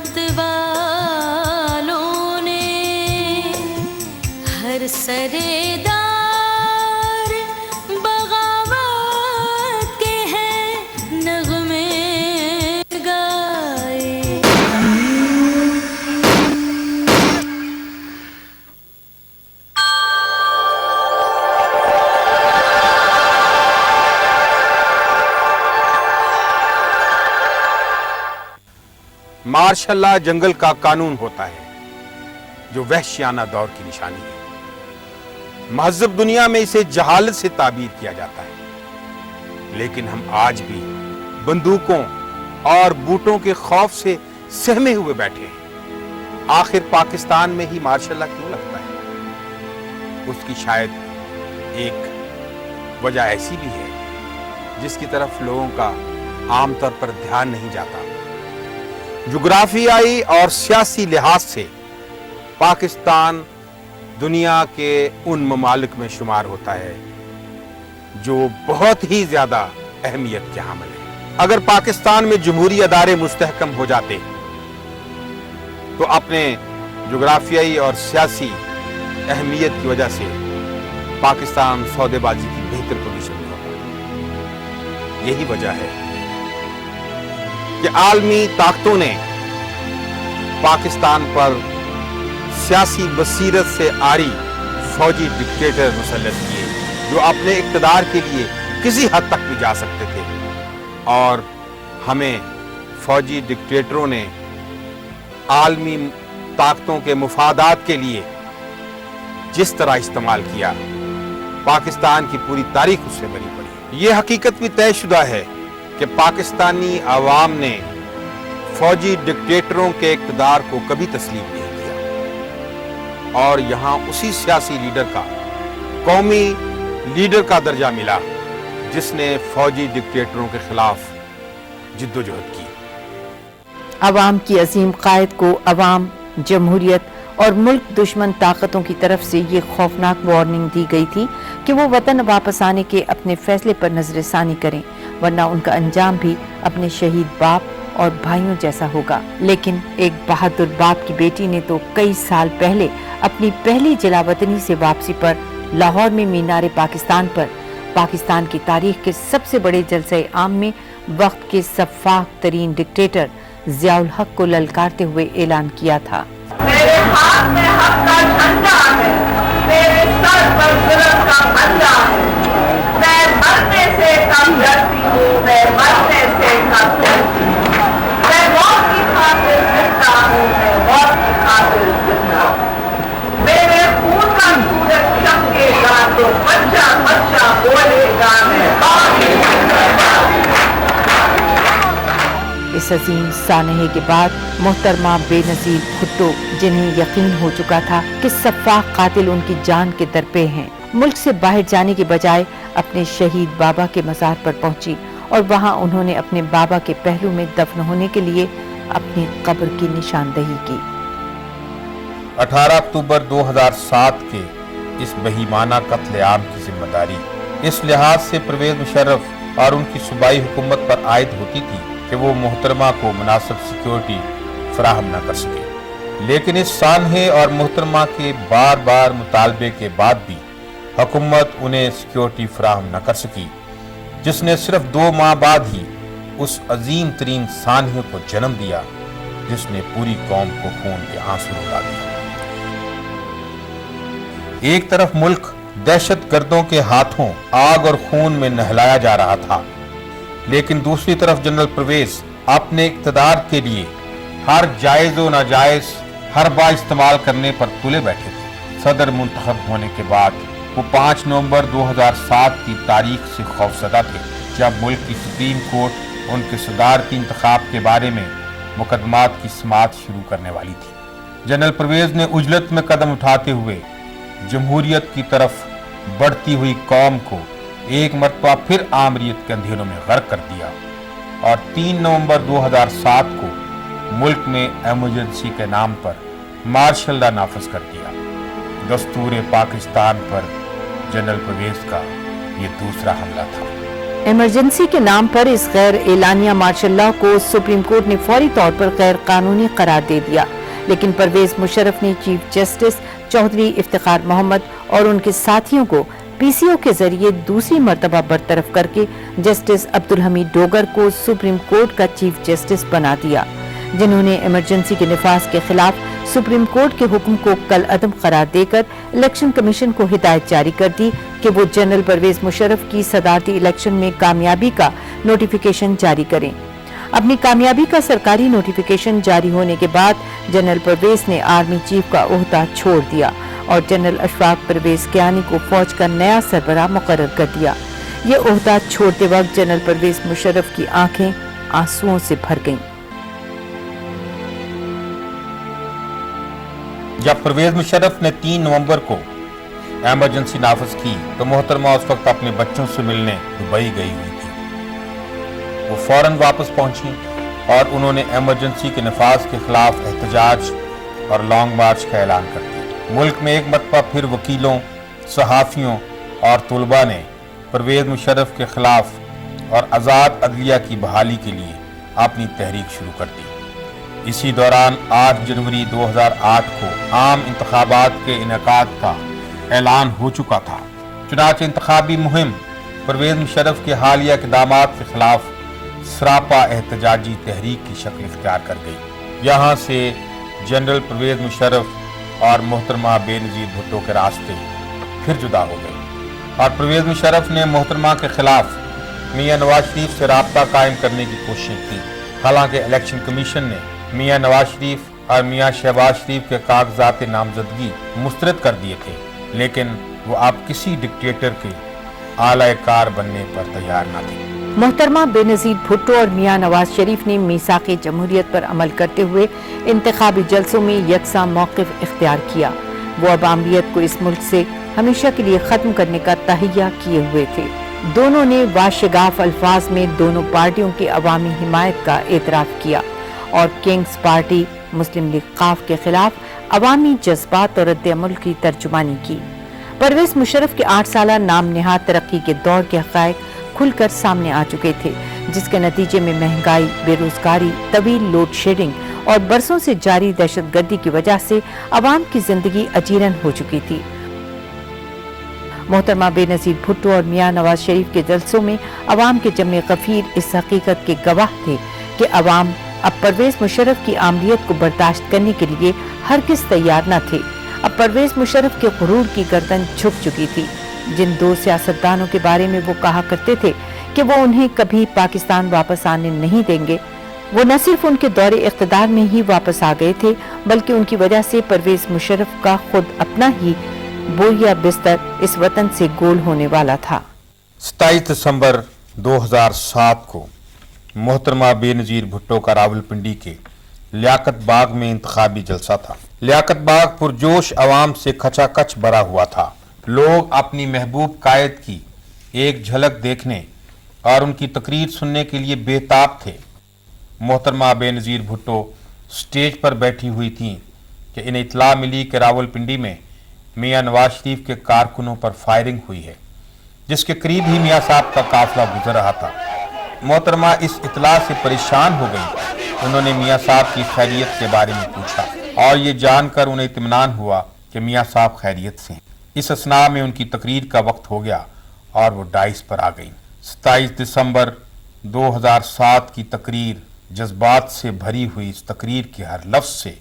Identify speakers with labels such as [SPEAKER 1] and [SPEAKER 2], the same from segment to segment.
[SPEAKER 1] मत वालों ने हर सरेदार बगावत के हैं नगमे गाए।
[SPEAKER 2] मार्शल लॉ जंगल का कानून होता है जो वहशियाना दौर की निशानी है। महज़ब दुनिया में इसे जहालत से ताबीर किया जाता है, लेकिन हम आज भी बंदूकों और बूटों के खौफ से सहमे हुए बैठे हैं। आखिर पाकिस्तान में ही मार्शल लॉ क्यों लगता है? उसकी शायद एक वजह ऐसी भी है जिसकी तरफ लोगों का आमतौर पर ध्यान नहीं जाता। जुग्राफियाई और सियासी लिहाज से पाकिस्तान दुनिया के उन ममालिक में शुमार होता है जो बहुत ही ज्यादा अहमियत के हामिल है। अगर पाकिस्तान में जमहूरी अदारे मुस्तहकम हो जाते तो अपने जुग्राफियाई और सियासी अहमियत की वजह से पाकिस्तान सौदेबाजी की बेहतर पोजीशन में होता। यही वजह है कि आलमी ताकतों ने पाकिस्तान पर सियासी बसीरत से आरी फौजी डिक्टेटर मुसल्लत किए जो अपने इक़्तिदार के लिए किसी हद तक भी जा सकते थे, और हमें फौजी डिक्टेटरों ने आलमी ताकतों के मुफादात के लिए जिस तरह इस्तेमाल किया, पाकिस्तान की पूरी तारीख उससे भरी पड़ी। ये हकीकत भी तयशुदा है कि पाकिस्तानी अवाम ने फौजी डिक्टेटरों के इक़्तिदार को कभी तस्लीम नहीं किया, और यहाँ उसी सियासी लीडर का कौमी लीडर का दर्जा मिला जिसने फौजी डिक्टेटरों के खिलाफ जिद्दोजहद की।
[SPEAKER 3] अवाम की अजीम कायद को अवाम, जमहूरियत और मुल्क दुश्मन ताकतों की तरफ से ये खौफनाक वार्निंग दी गई थी कि वो वतन वापस आने के अपने फैसले पर नजरसानी करें, वरना उनका अंजाम भी अपने शहीद बाप और भाइयों जैसा होगा। लेकिन एक बहादुर बाप की बेटी ने तो कई साल पहले अपनी पहली जलावतनी से वापसी पर लाहौर में मीनार पाकिस्तान पर पाकिस्तान की तारीख के सबसे बड़े जलसे आम में वक्त के सफाक तरीन डिक्टेटर ज़ियाउल हक को ललकारते हुए ऐलान किया था।
[SPEAKER 4] मेरे हाथ में हक का झंडा है, मेरे सर पर जुल्म का पंजा है। मैं मरने से कम डरती हूँ, मैं मरने से कम डरती हूँ। मैं मौत की खातिर जिंदा हूँ, मैं मौत की खातिर जिंदा हूँ। मेरे खून का सूरज चमकेगा तो बच्चा बच्चा बोलेगा मैं बागी।
[SPEAKER 3] इस अजीम सानहे के बाद मोहतरमा बेनज़ीर भुट्टो, जिन्हें यकीन हो चुका था कि सफाक कातिल उनकी जान के दरपे हैं, मुल्क से बाहर जाने के बजाय अपने शहीद बाबा के मज़ार पर पहुंची और वहां उन्होंने अपने बाबा के पहलू में दफन होने के लिए अपनी कब्र की निशानदही की।
[SPEAKER 2] 18 अक्टूबर 2007 के इस बहीमाना कत्ल-ए-आम की जिम्मेदारी इस लिहाज से परवेज मुशर्रफ और उनकी सूबाई हुकूमत पर आयद होती थी कि वो मोहतरमा को मुनासिब सिक्योरिटी फराहम न कर सके। लेकिन इस सानहे और मोहतरमा के बार बार मुतालबे के बाद भी हुकूमत उन्हें सिक्योरिटी फराहम न कर सकी, जिसने सिर्फ 2 माह बाद ही उस अजीम तरीन सानहे को जन्म दिया जिसने पूरी कौम को खून के आंसू रुला दिए। एक तरफ मुल्क दहशत गर्दों के हाथों आग और खून में नहलाया जा रहा था, लेकिन दूसरी तरफ जनरल परवेज अपने इक़्तिदार के लिए हर जायज व नाजायज हरबा इस्तेमाल करने पर तुले बैठे थे। सदर मुंतखब होने के बाद वो 5 नवंबर 2007 की तारीख से खौफजदा थे, जब मुल्क की सुप्रीम कोर्ट उनके सदारती इंतखाब के बारे में मुकदमात की समाअत शुरू करने वाली थी। जनरल परवेज ने उजलत में कदम उठाते हुए जमहूरियत की तरफ बढ़ती हुई कौम को एक मरतबा फिर आमरीत के अंधेरों में गर्क कर दिया और 3 नवंबर 2007 को मुल्क में एमरजेंसी के नाम पर मार्शल लॉ नाफिज कर दिया। दस्तूर पाकिस्तान पर जनरल परवेज का ये दूसरा हमला था।
[SPEAKER 3] ایمرجنسی کے نام پر اس غیر اعلانیہ مارشل لاء کو سپریم کورٹ نے فوری طور پر غیر قانونی قرار دے دیا، لیکن پرویز مشرف نے چیف جسٹس چودھری افتخار محمد اور ان کے ساتھیوں کو پی سی او کے ذریعے دوسری مرتبہ برطرف کر کے جسٹس عبدالحمید ڈوگر کو سپریم کورٹ کا چیف جسٹس بنا دیا، جنہوں نے ایمرجنسی کے نفاذ کے خلاف سپریم کورٹ کے حکم کو کل عدم قرار دے کر الیکشن کمیشن کو ہدایت جاری کر دی کہ وہ جنرل پرویز مشرف کی صدارتی الیکشن میں کامیابی کا نوٹیفیکیشن جاری کریں۔ اپنی کامیابی کا سرکاری نوٹیفیکیشن جاری ہونے کے بعد جنرل پرویز نے آرمی چیف کا عہدہ چھوڑ دیا اور جنرل اشفاق پرویز کیانی کو فوج کا نیا سربراہ مقرر کر دیا۔ یہ عہدہ چھوڑتے وقت جنرل پرویز مشرف کی آنکھیں آنسوؤں سے بھر گئیں۔
[SPEAKER 2] جب پرویز مشرف نے 3 نومبر کو ایمرجنسی نافذ کی تو محترمہ اس وقت اپنے بچوں سے ملنے دبئی گئی ہوئی تھی۔ وہ فوراً واپس پہنچی اور انہوں نے ایمرجنسی کے نفاذ کے خلاف احتجاج اور لانگ مارچ کا اعلان کر دیا۔ ملک میں ایک مرتبہ پھر وکیلوں، صحافیوں اور طلباء نے پرویز مشرف کے خلاف اور آزاد عدلیہ کی بحالی کے لیے اپنی تحریک شروع کر دی۔ اسی دوران 8 جنوری 2008 کو عام انتخابات کے انعقاد کا اعلان ہو چکا تھا۔ چنانچہ انتخابی مہم پرویز مشرف کے حالیہ اقدامات کے خلاف سراپا احتجاجی تحریک کی شکل اختیار کر گئی۔ یہاں سے جنرل پرویز مشرف اور محترمہ بے نظیر بھٹو کے راستے پھر جدا ہو گئے اور پرویز مشرف نے محترمہ کے خلاف میاں نواز شریف سے رابطہ قائم کرنے کی کوشش کی۔ حالانکہ الیکشن کمیشن نے میاں نواز شریف اور میاں شہباز شریف کے کاغذات نامزدگی مسترد کر دیے تھے، لیکن وہ اب کسی ڈکٹیٹر کے اعلی کار بننے پر تیار نہ تھے۔
[SPEAKER 3] محترمہ بے نظیر بھٹو اور میاں نواز شریف نے میثاق جمہوریت پر عمل کرتے ہوئے انتخابی جلسوں میں یکساں موقف اختیار کیا۔ وہ عوامیت کو اس ملک سے ہمیشہ کے لیے ختم کرنے کا تہیہ کیے ہوئے تھے۔ دونوں نے واشگاف الفاظ میں دونوں پارٹیوں کی عوامی حمایت کا اعتراف کیا اور کنگز پارٹی مسلم لیگ ق کے خلاف عوامی جذبات اور رد عمل کی ترجمانی کی۔ پرویز مشرف کے 8 سالہ نام نہاد ترقی کے دور کے حقائق کھل کر سامنے آ چکے تھے، جس کے نتیجے میں مہنگائی، بے روزگاری، طویل لوڈ شیڈنگ اور برسوں سے جاری دہشت گردی کی وجہ سے عوام کی زندگی اجیرن ہو چکی تھی۔ محترمہ بے نظیر بھٹو اور میاں نواز شریف کے جلسوں میں عوام کے جمع غفیر اس حقیقت کے گواہ تھے کہ عوام اب پرویز مشرف کی آمریت کو برداشت کرنے کے لیے ہرگز تیار نہ تھے۔ اب پرویز مشرف کے غرور کی گردن جھک چکی تھی۔ جن 2 سیاستدانوں کے بارے میں وہ کہا کرتے تھے کہ وہ انہیں کبھی پاکستان واپس آنے نہیں دیں گے، وہ نہ صرف ان کے دور اقتدار میں ہی واپس آ گئے تھے، بلکہ ان کی وجہ سے پرویز مشرف کا خود اپنا ہی بوریا بستر اس وطن سے گول ہونے والا تھا۔
[SPEAKER 2] 27 دسمبر 2007 کو محترمہ بے نظیر بھٹو کا راولپنڈی کے لیاقت باغ میں انتخابی جلسہ تھا۔ لیاقت باغ پرجوش عوام سے کھچا کچ بھرا ہوا تھا۔ لوگ اپنی محبوب قائد کی ایک جھلک دیکھنے اور ان کی تقریر سننے کے لیے بے تاب تھے۔ محترمہ بے نظیر بھٹو سٹیج پر بیٹھی ہوئی تھیں کہ انہیں اطلاع ملی کہ راولپنڈی میں میاں نواز شریف کے کارکنوں پر فائرنگ ہوئی ہے، جس کے قریب ہی میاں صاحب کا قافلہ گزر رہا تھا۔ محترمہ اس اطلاع سے پریشان ہو گئی۔ انہوں نے میاں صاحب کی خیریت کے بارے میں پوچھا اور یہ جان کر انہیں اطمینان ہوا کہ میاں صاحب خیریت سے ہیں۔ اس اثناء میں ان کی تقریر کا وقت ہو گیا اور وہ ڈائس پر آ گئی۔ 27 دسمبر 2007 کی تقریر جذبات سے بھری ہوئی۔ اس تقریر کے ہر لفظ سے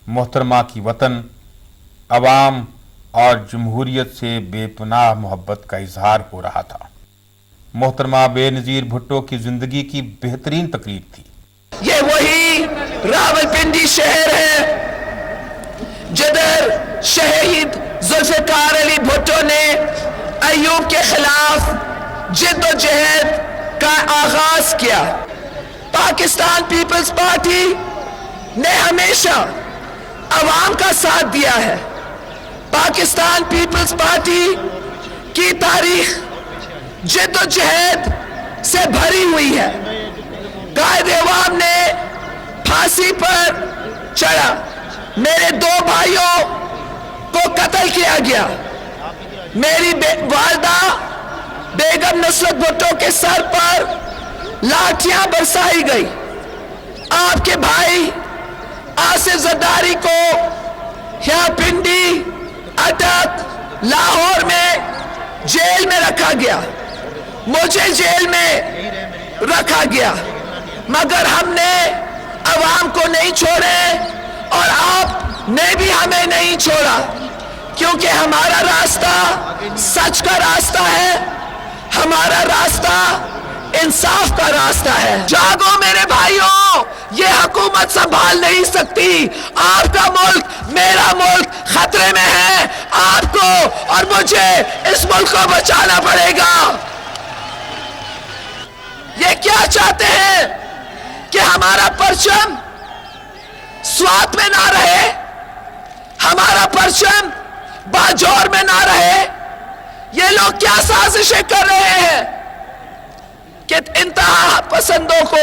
[SPEAKER 2] محترمہ کی وطن، عوام اور جمہوریت سے بے پناہ محبت کا اظہار ہو رہا تھا۔ محترمہ بے نظیر بھٹو کی زندگی کی بہترین تقریر تھی۔
[SPEAKER 5] یہ وہی راولپنڈی شہر ہے جدھر شہید ذوالفقار علی بھٹو نے ایوب کے خلاف جد و جہد کا آغاز کیا۔ پاکستان پیپلز پارٹی نے ہمیشہ عوام کا ساتھ دیا ہے۔ پاکستان پیپلز پارٹی کی تاریخ جد و جہد سے بھری ہوئی ہے۔ قائد عوام نے پھانسی پر چڑھا، میرے 2 بھائیوں کو قتل کیا گیا، میری والدہ बेगम नुसरत भुट्टो के सर पर लाठियां बरसाई गई। आपके भाई आसिफ जरदारी को रावलपिंडी, अटक, लाहौर में जेल में रखा गया, मुझे जेल में रखा गया, मगर हमने अवाम को नहीं छोड़े और आपने भी हमें नहीं छोड़ा, क्योंकि हमारा रास्ता सच का रास्ता है, हमारा रास्ता इंसाफ का रास्ता है। जागो मेरे भाइयों, ये हुकूमत संभाल नहीं सकती। आपका मुल्क, मेरा मुल्क खतरे में है। आपको और मुझे इस मुल्क को बचाना पड़ेगा। ये क्या चाहते हैं कि हमारा परचम स्वात में ना रहे, हमारा परचम बाजौर में ना रहे। ये लोग क्या साजिशें कर रहे हैं कि इंतहा पसंदों को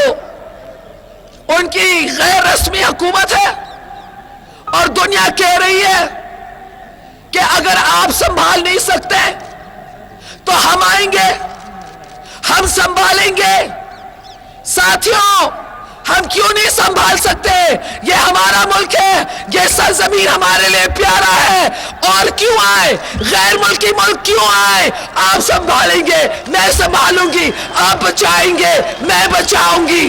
[SPEAKER 5] उनकी गैर रस्मी हुकूमत है और दुनिया कह रही है कि अगर आप संभाल नहीं सकते तो हम आएंगे, हम संभालेंगे। साथियों, हम क्यों नहीं संभाल सकते? ये हमारा मुल्क है, ये सरजमीन हमारे लिए प्यारा है। और क्यों आए, गैर मुल्की मुल्क क्यों आए? आप संभालेंगे, मैं संभालूंगी, आप बचाएंगे, मैं बचाऊंगी।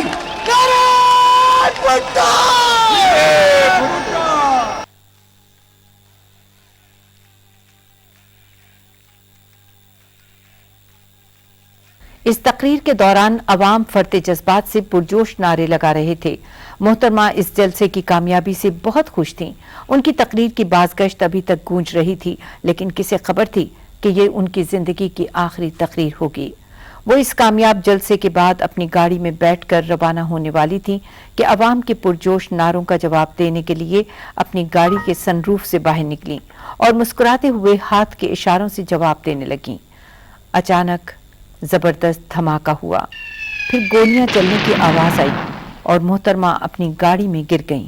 [SPEAKER 3] इस तकरीर के दौरान अवाम फरते जज्बात से पुरजोश नारे लगा रहे थे। मोहतरमा इस जलसे की कामयाबी से बहुत खुश थीं। उनकी तकरीर की बाज़गश्त अभी तक गूंज रही थी, लेकिन किसे खबर थी कि ये उनकी जिंदगी की आखिरी तकरीर होगी। वो इस कामयाब जलसे के बाद अपनी गाड़ी में बैठकर रवाना होने वाली थी कि अवाम के पुरजोश नारों का जवाब देने के लिए अपनी गाड़ी के सनरूफ से बाहर निकली और मुस्कुराते हुए हाथ के इशारों से जवाब देने लगी। अचानक जबरदस्त धमाका हुआ, फिर गोलियां चलने की आवाज आई और मोहतरमा अपनी गाड़ी में गिर गईं।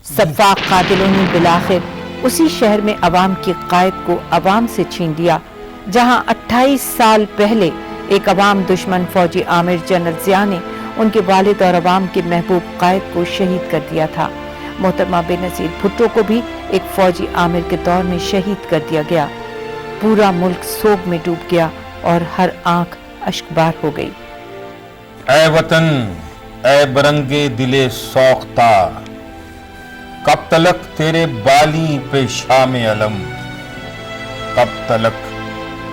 [SPEAKER 3] सफाक कातिलों ने बिलाखिर उसी शहर में अवाम की कायद को अवाम से छीन लिया, जहां 28 साल पहले एक अवाम दुश्मन फौजी आमिर जनरल जिया ने उनके वालिद और अवाम के महबूब कायद को शहीद कर दिया था। मोहतरमा बेनजीर भुट्टो को भी एक फौजी आमिर के दौर में शहीद कर दिया गया। पूरा मुल्क सोग में डूब गया और हर आंख अश्कबार हो गई।
[SPEAKER 2] ऐ वतन, ऐ बरंगे दिले सौख्ता, कब तलक तेरे बाली पे शाम अलम, कब तलक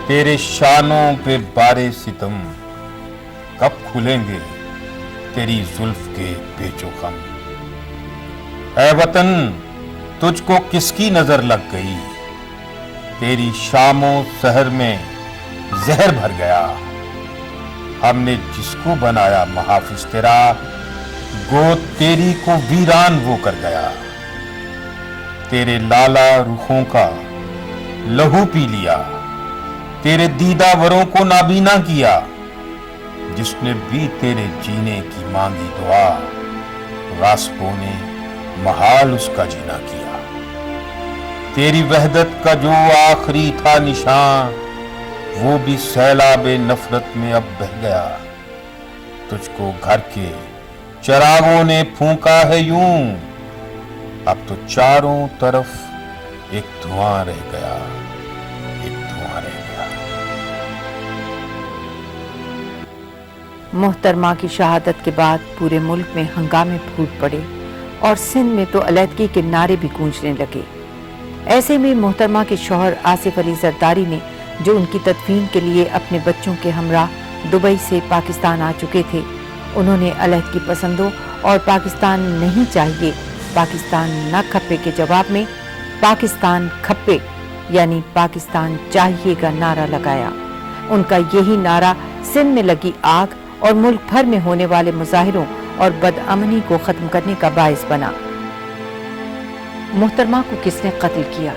[SPEAKER 2] तेरे शानों पे बारे सितम, कब खुलेंगे तेरी जुल्फ के बेचोखम। ऐ वतन, तुझको किसकी नजर लग गई, तेरी शामों सहर में जहर भर गया। हमने जिसको बनाया महाफिज तेरा, गोद तेरी को वीरान वो कर गया। तेरे लाला रुखों का लहू पी लिया, तेरे दीदावरों को नाबीना किया। जिसने भी तेरे जीने की मांगी दुआ, गासिबों ने महाल उसका जीना किया। तेरी वहदत का जो आखिरी था निशान, वो भी सैलाबे नफरत में अब बह गया। तुझको घर के चिरागों ने फूंका है यूं, अब तो चारों तरफ एक धुआं रह गया, एक धुआं रह गया।
[SPEAKER 3] मोहतरमा की शहादत के बाद पूरे मुल्क में हंगामे फूट पड़े और सिंध में तो अलहदगी के नारे भी गूंजने लगे। ऐसे में मोहतरमा के शौहर आसिफ अली जरदारी ने, जो उनकी तदफीन के लिए अपने बच्चों के हमराह दुबई से पाकिस्तान आ चुके थे, उन्होंने अलहदगी पसंदों और पाकिस्तान नहीं चाहिए, पाकिस्तान न खप्पे के जवाब में पाकिस्तान खप्पे यानी पाकिस्तान चाहिए का नारा लगाया। उनका यही नारा सिंध में लगी आग और मुल्क भर में होने वाले मुजाहिरों और बदअमनी को खत्म करने का बायस बना। मोहतरमा को किसने कत्ल किया,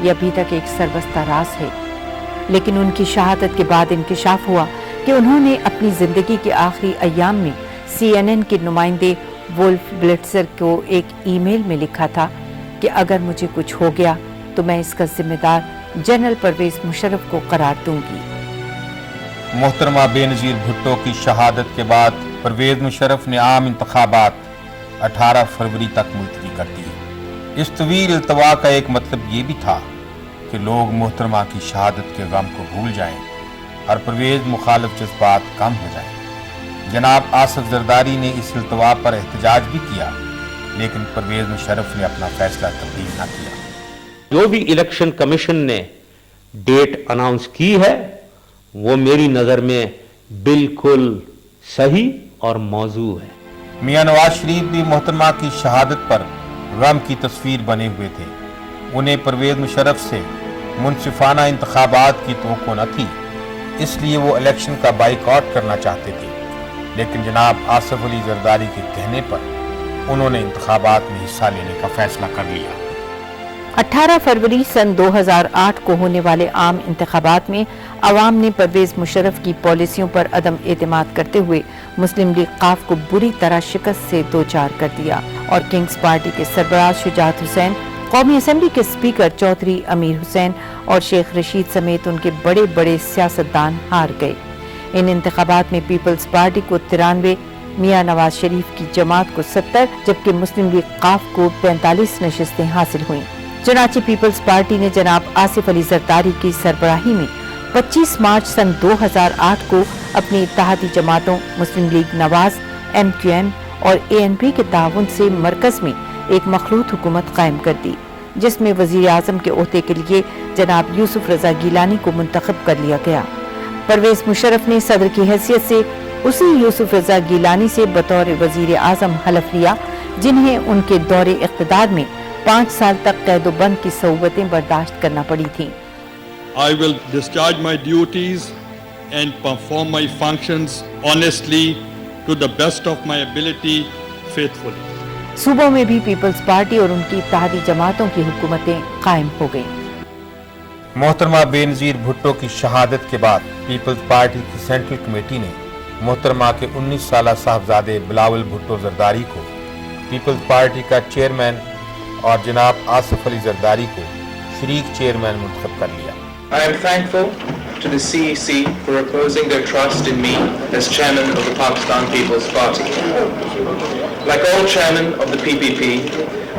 [SPEAKER 3] ये अभी तक एक सरबस्ता राज है, लेकिन उनकी शहादत के बाद इंकिशाफ हुआ कि उन्होंने अपनी जिंदगी के आखिरी अय्याम में CNN के नुमाइंदे वुल्फ ब्लिट्जर को एक ईमेल में लिखा था कि अगर मुझे कुछ हो गया तो मैं इसका जिम्मेदार जनरल परवेज मुशर्रफ को करार दूंगी।
[SPEAKER 2] मोहतरमा बेनज़ीर भुट्टो की शहादत के बाद परवेज़ मुशर्रफ ने आम इंतखाबात 18 फरवरी तक मुलतवी कर दिए। इस तवील इल्तवा का एक मतलब ये भी था कि लोग मोहतरमा की शहादत के गम को भूल जाएं और परवेज़ मुखालिफ जज्बात कम हो जाएं। जनाब आसिफ जरदारी ने इस इल्तवा पर एहतजाज भी किया, लेकिन परवेज़ मुशर्रफ ने अपना फैसला तब्दील न किया।
[SPEAKER 6] जो भी इलेक्शन कमीशन ने डेट अनाउंस की है वो मेरी नज़र में बिल्कुल सही और मौजू है।
[SPEAKER 2] मियां नवाज शरीफ भी मोहतरमा की शहादत पर गम की तस्वीर बने हुए थे। उन्हें परवेज़ मुशर्रफ से मुनसिफाना इंतखाबात की तवक्को न थी, इसलिए वो इलेक्शन का बाइकआउट करना चाहते थे, लेकिन जनाब आसिफ अली जरदारी के कहने पर उन्होंने इंतखाबात में हिस्सा लेने का फैसला कर लिया।
[SPEAKER 3] 18 फरवरी सन 2008 को होने वाले आम इंतखाबात में अवाम ने परवेज़ मुशर्रफ की पॉलिसियों पर अदम एतमाद करते हुए मुस्लिम लीग काफ को बुरी तरह शिकस्त से दो चार कर दिया और किंग्स पार्टी के सरबराह शुजात हुसैन, कौमी असम्बली के स्पीकर चौधरी अमीर हुसैन और शेख रशीद समेत उनके बड़े बड़े सियासतदान हार गए। इन इंतखाबात में पीपल्स पार्टी को 93, मियां नवाज शरीफ की जमात को 70 जबकि मुस्लिम लीग काफ को 45 नशिस्तें हासिल हुईं। चुनांचे पीपल्स पार्टी ने जनाब आसिफ अली जरदारी की सरबराही में 25 मार्च सन 2008 को अपनी इत्तेहादी जमातों मुस्लिम लीग नवाज, MQM और ANP के ताउन से मरकज में एक मखलूत हुकूमत कायम कर दी, जिसमें वजीर आजम के ओहदे के लिए जनाब यूसुफ रजा गिलानी को मुंतखब कर लिया गया। परवेज़ मुशर्रफ ने सदर की हैसियत से उसी यूसुफ रजा गिलानी से बतौर वजीर आजम हलफ लिया, जिन्हें उनके दौरे इख्तिदार में 5 साल तक कैदोबंद की सऊबतें बर्दाश्त करना पड़ी थीं।
[SPEAKER 7] I will discharge my duties and perform my functions honestly to the best of my ability, faithfully.
[SPEAKER 3] सूबों में भी पीपल्स पार्टी और उनकी इत्तेहादी जमातों की हुकूमतें कायम हो गईं।
[SPEAKER 2] मोहतरमा बेनज़ीर भुट्टो की शहादत के बाद पीपल्स पार्टी की सेंट्रल कमेटी ने मोहतरमा के 19 साला साहबजादे बिलावल भुट्टो जरदारी को पीपल्स पार्टी का चेयरमैन और जनाब आसिफ अली जरदारी को शरीक चेयरमैन मुंतखब कर लिया।
[SPEAKER 8] I am thankful to the CEC for reposing their trust in me as chairman of the Pakistan People's Party. Like all chairmen of the PPP,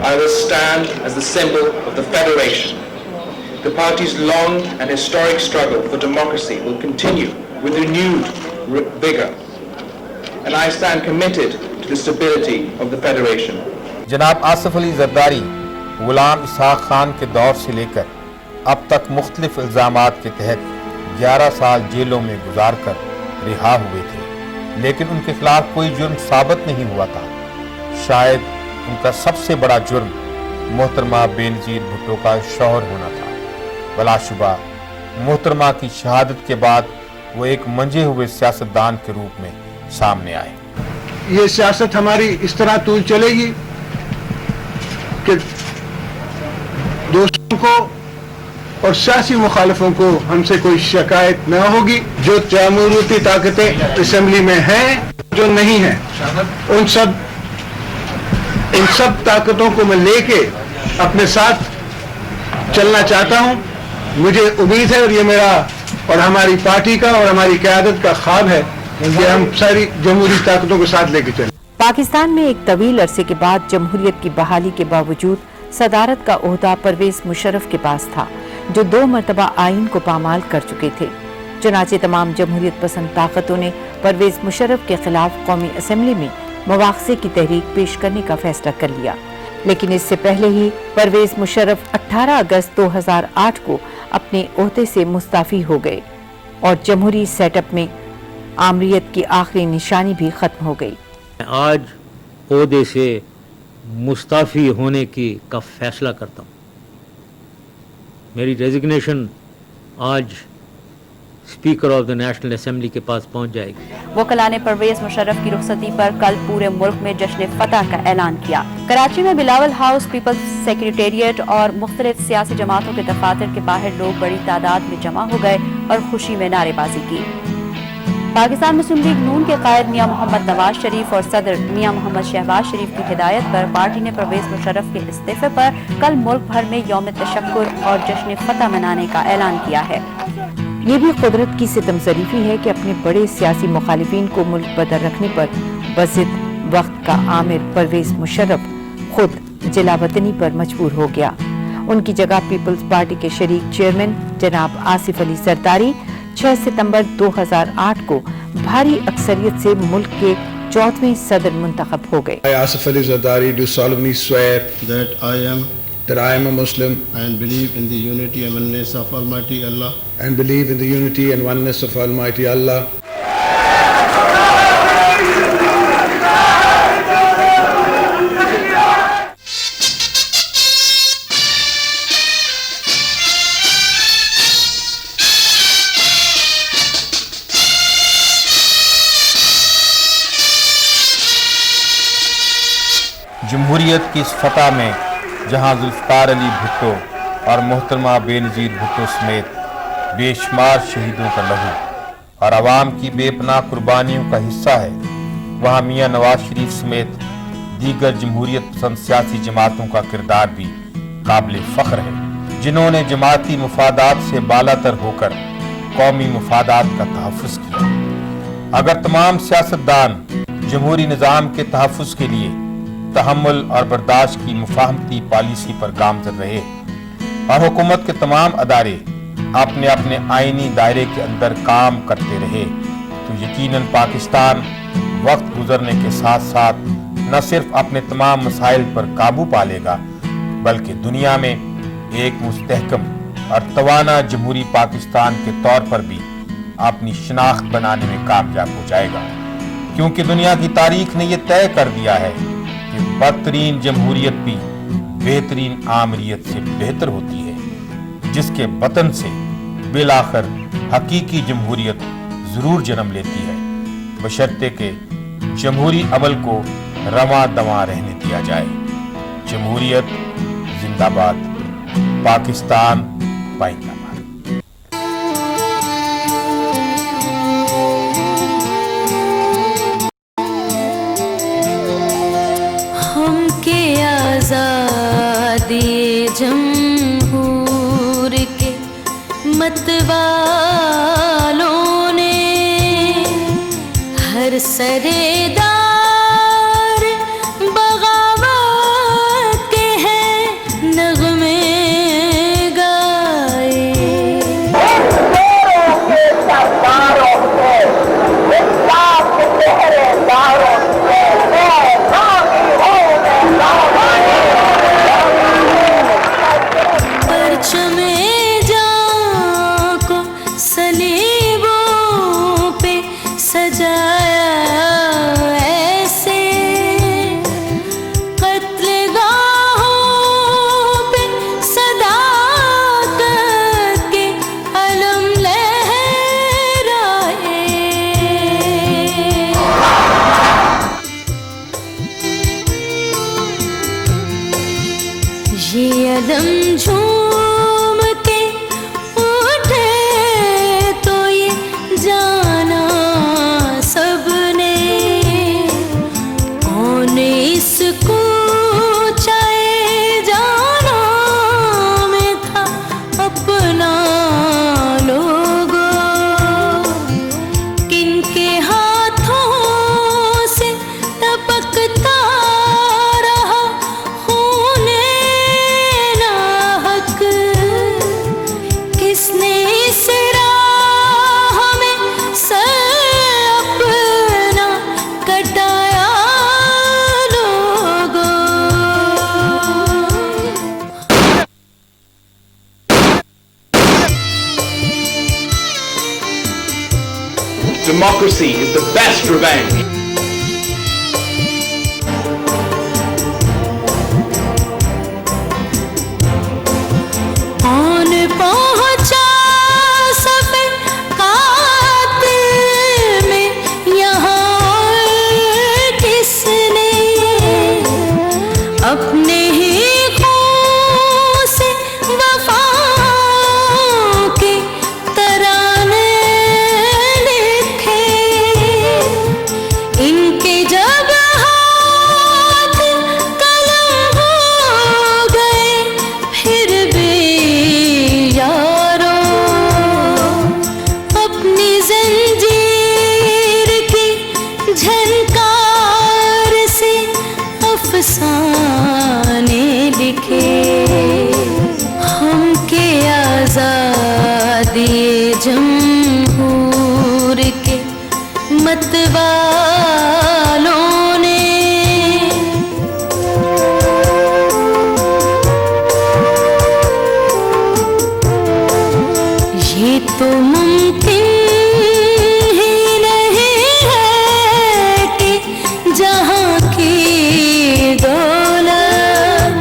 [SPEAKER 8] I will stand as the symbol of the federation. The party's long and historic struggle for democracy will continue with renewed vigor, and I stand committed to the stability of the federation.
[SPEAKER 2] जनाब आसिफ अली जरदारी गुलाम इसहाक खान के दौर से लेकर अब तक मुख्तलिफ इल्ज़ामात के तहत 11 साल जेलों में गुजार कर रिहा हुए थे, लेकिन उनके खिलाफ कोई जुर्म साबित नहीं हुआ था। शायद उनका सबसे बड़ा जुर्म मोहतरमा बेनज़ीर भुट्टो का शौहर होना था। बलाशुबा मोहतरमा की शहादत के बाद वो एक मंजे हुए सियासतदान के रूप में सामने आए।
[SPEAKER 9] ये सियासत हमारी इस तरह तूल चलेगी कि दोस्तों को और सियासी मुखालिफों को हमसे कोई शिकायत न होगी। जो जमहूरियती ताकतें असेंबली में हैं, जो नहीं हैं, उन सब ताकतों को मैं लेके अपने साथ चलना चाहता हूं। मुझे उम्मीद है और ये मेरा और हमारी पार्टी का और हमारी क़यादत का ख्वाब है कि हम सारी जमहूरी ताकतों को साथ लेके चलें।
[SPEAKER 3] पाकिस्तान में एक तवील अरसे के बाद जमहूरियत की बहाली के बावजूद सदारत का ओहदा परवेज़ मुशर्रफ के पास था, जो 2 मरतबा आइन को पामाल कर चुके थे। चुनांचे तमाम जमहूरियत पसंद ताकतों ने परवेज़ मुशर्रफ के खिलाफ कौमी असम्बली में मुवाख़ज़े की तहरीक पेश करने का फैसला कर लिया, लेकिन इससे पहले ही परवेज़ मुशर्रफ 18 अगस्त 2008 को अपने ओहदे से मुस्ताफ़ी हो गए और जमहूरी सेटअप में आमरीत की आखिरी निशानी भी खत्म हो गई।
[SPEAKER 6] आज ओहदे से मुस्ताफ़ी होने का फैसला करता हूँ। मेरी रेजिग्नेशन आज speaker of the national assembly के पास पहुंच जाएगी।
[SPEAKER 10] वकला ने परवेज़ मुशर्रफ की रुखसती पर कल पूरे मुल्क में जश्न फतह का ऐलान किया। कराची में बिलावल हाउस, पीपल्स सेक्रेटेरिएट और मुख्तलिफ सियासी जमातों के दफातर के बाहर लोग बड़ी तादाद में जमा हो गए और खुशी में नारेबाजी की। पाकिस्तान मुस्लिम लीग नून के कायद मियां मोहम्मद नवाज शरीफ और सदर मियां मोहम्मद शहबाज शरीफ की हिदायत पर पार्टी ने परवेज़ मुशर्रफ के इस्तीफे पर कल मुल्क भर में यौम तशक्कुर और जश्न फतह मनाने का ऐलान किया है।
[SPEAKER 3] یہ بھی قدرت کی ستم ظریفی ہے کہ اپنے بڑے سیاسی مخالفین کو ملک بدر رکھنے پر بضد وقت کا آمر پرویز مشرف خود جلا وطنی پر مجبور ہو گیا۔ ان کی جگہ پیپلز پارٹی کے شریک چیئرمین جناب آصف علی زرداری 6 ستمبر 2008 کو بھاری اکثریت سے ملک کے 14ویں صدر منتخب ہو گئے۔
[SPEAKER 9] I, Asif Ali Zardari, do solemnly swear
[SPEAKER 11] that I am a Muslim and believe in the unity and oneness of Almighty Allah.
[SPEAKER 9] And believe in the unity and oneness of Almighty Allah.
[SPEAKER 2] جمہوریت کی اس فتح میں جہاں ذوالفقار علی بھٹو اور محترمہ بے نظیر بھٹو سمیت بے شمار شہیدوں کا لہو اور عوام کی بے پناہ قربانیوں کا حصہ ہے، وہاں میاں نواز شریف سمیت دیگر جمہوریت پسند سیاسی جماعتوں کا کردار بھی قابل فخر ہے، جنہوں نے جماعتی مفادات سے بالاتر ہو کر قومی مفادات کا تحفظ کیا۔ اگر تمام سیاستدان جمہوری نظام کے تحفظ کے لیے تحمل اور برداشت کی مفاہمتی پالیسی پر گامزن رہے اور حکومت کے تمام ادارے اپنے اپنے آئینی دائرے کے اندر کام کرتے رہے تو یقیناً پاکستان وقت گزرنے کے ساتھ ساتھ نہ صرف اپنے تمام مسائل پر قابو پا لے گا بلکہ دنیا میں ایک مستحکم اور توانا جمہوری پاکستان کے طور پر بھی اپنی شناخت بنانے میں کامیاب ہو جائے گا، کیونکہ دنیا کی تاریخ نے یہ طے کر دیا ہے کہ بدترین جمہوریت بھی بہترین آمریت سے بہتر ہوتی ہے، جس کے وطن سے بالآخر حقیقی جمہوریت ضرور جنم لیتی ہے، بشرطے کہ جمہوری عمل کو رواں دواں رہنے دیا جائے۔ جمہوریت زندہ باد، پاکستان پائندہ باد۔
[SPEAKER 1] ہم کے آزادی جمہور کے متوالوں نے ہر سردار بغاوت کے ہیں نغمے گائے۔ پرچم جاں کو صلیبوں پہ سجایا ایسے، قتل گاہوں پہ صداقت کے علم لہرائے۔ یہ علم جھوم کے اٹھے تو یہ جانا سب نے، کون اس کوچے جانا میں تھا اپنا لوگوں، کن کے ہاتھوں سے ٹپکتا رہا خون ناحق، کس نے اس راہ میں سر اپنا کٹایا لوگوں۔
[SPEAKER 8] Democracy is the best revenge.
[SPEAKER 1] کون پہنچا سفر قاتل میں یہاں، اور کس نے اپنے ہی خون سے وفا کے ترانے لکھے، मतवालों ने। ये तो मुमकिन ही नहीं है कि जहाँ की दौलत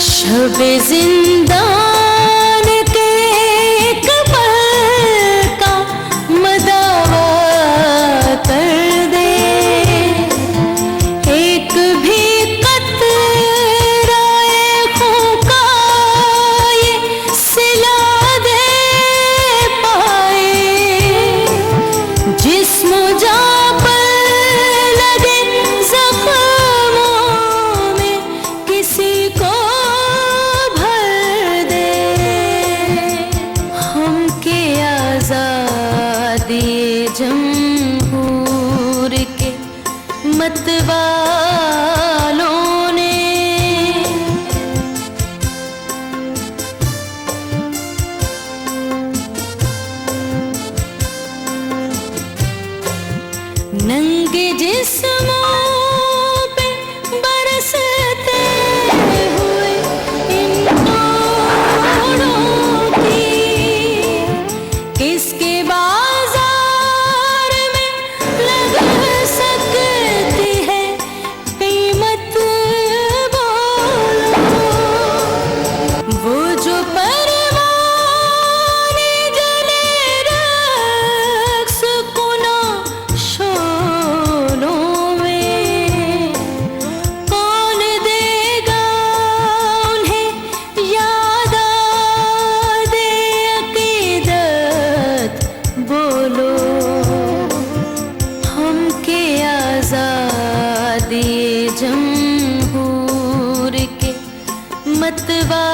[SPEAKER 1] शब-ए जिंदान के एक पल का मदावा कर दे। एक भी कतराए खून का ये सिला दे पाए। जिस्म जा पर लगे जख्मों में किसी को भर दे। हम के आजादी जमहूर के मतवालों ने। नंगे जिस्मों पे बरसते हुए इन तोड़ों की किसके बाजार में लग सकती है कीमत बोलो। वो जो परवाने जले रक्स कुना शोलों में। कौन देगा उन्हें याद दे अकीदत बोलो। हम के आजादी जमहूर के मतवा